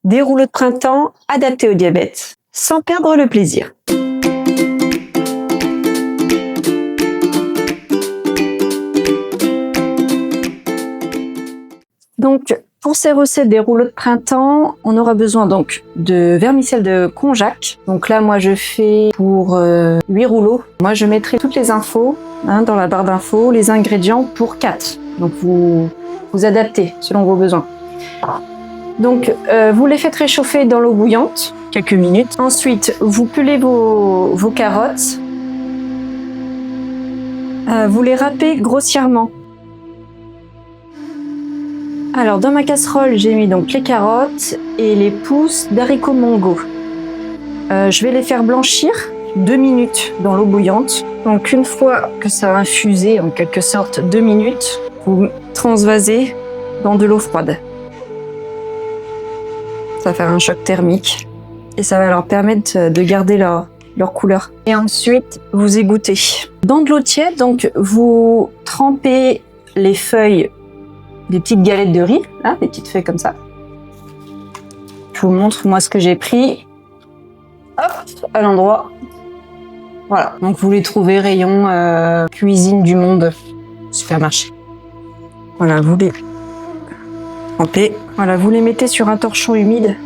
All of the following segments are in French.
Des rouleaux de printemps adaptés au diabète, sans perdre le plaisir. Donc, pour ces recettes des rouleaux de printemps, on aura besoin donc de vermicelle de konjac. Donc là, moi, je fais pour 8 rouleaux. Moi, je mettrai toutes les infos dans la barre d'infos, les ingrédients pour 4. Donc, vous adaptez selon vos besoins. Donc, vous les faites réchauffer dans l'eau bouillante, quelques minutes. Ensuite, vous pelez vos carottes. Vous les râpez grossièrement. Alors, dans ma casserole, j'ai mis donc les carottes et les pousses d'haricots mongo. Je vais les faire blanchir 2 minutes dans l'eau bouillante. Donc, une fois que ça a infusé, en quelque sorte 2 minutes, vous transvasez dans de l'eau froide. Ça va faire un choc thermique et ça va leur permettre de garder leur couleur. Et ensuite, vous égouttez. Dans de l'eau tiède, donc vous trempez les feuilles, des petites galettes de riz, là, des petites feuilles comme ça. Je vous montre moi ce que j'ai pris. Hop, à l'endroit. Voilà, donc vous les trouvez rayon cuisine du monde, supermarché. Voilà, vous les trempez. Voilà, vous les mettez sur un torchon humide.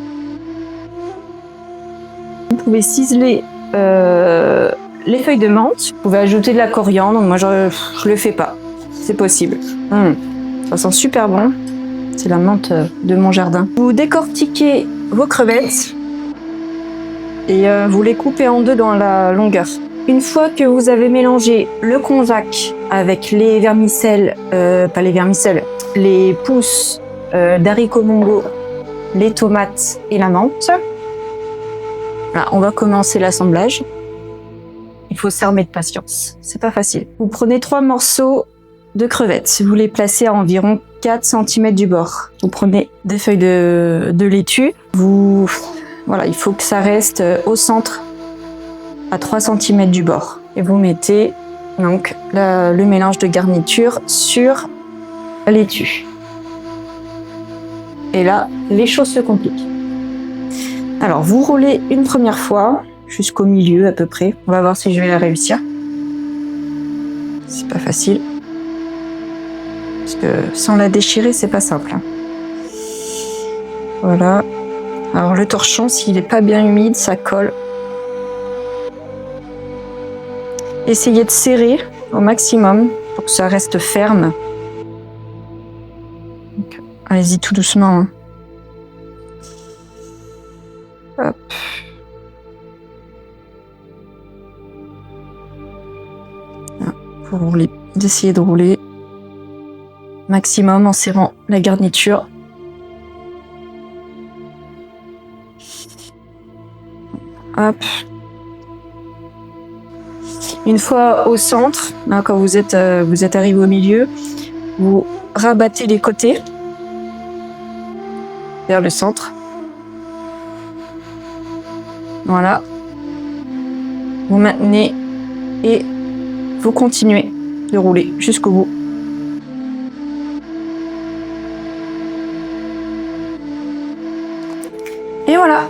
Vous pouvez ciseler les feuilles de menthe. Vous pouvez ajouter de la coriandre. Moi, je le fais pas. C'est possible. Ça sent super bon. C'est la menthe de mon jardin. Vous décortiquez vos crevettes et vous les coupez en deux dans la longueur. Une fois que vous avez mélangé le konjac avec les vermicelles, pas les vermicelles, les pousses d'haricots mongo, les tomates et la menthe. Là, on va commencer l'assemblage. Il faut s'armer de patience. C'est pas facile. Vous prenez 3 morceaux de crevettes. Vous les placez à environ 4 cm du bord. Vous prenez des feuilles de laitue. Voilà, il faut que ça reste au centre à 3 cm du bord. Et vous mettez donc le mélange de garniture sur la laitue. Et là, les choses se compliquent. Alors, vous roulez une première fois, jusqu'au milieu à peu près. On va voir si je vais la réussir. C'est pas facile. Parce que sans la déchirer, c'est pas simple. Voilà. Alors, le torchon, s'il n'est pas bien humide, ça colle. Essayez de serrer au maximum pour que ça reste ferme. Allez-y tout doucement. Hop. Vous essayez de rouler maximum en serrant la garniture. Hop. Une fois au centre, là, quand vous êtes arrivé au milieu, vous rabattez les côtés vers le centre. Voilà. Vous maintenez et vous continuez de rouler jusqu'au bout. Et voilà,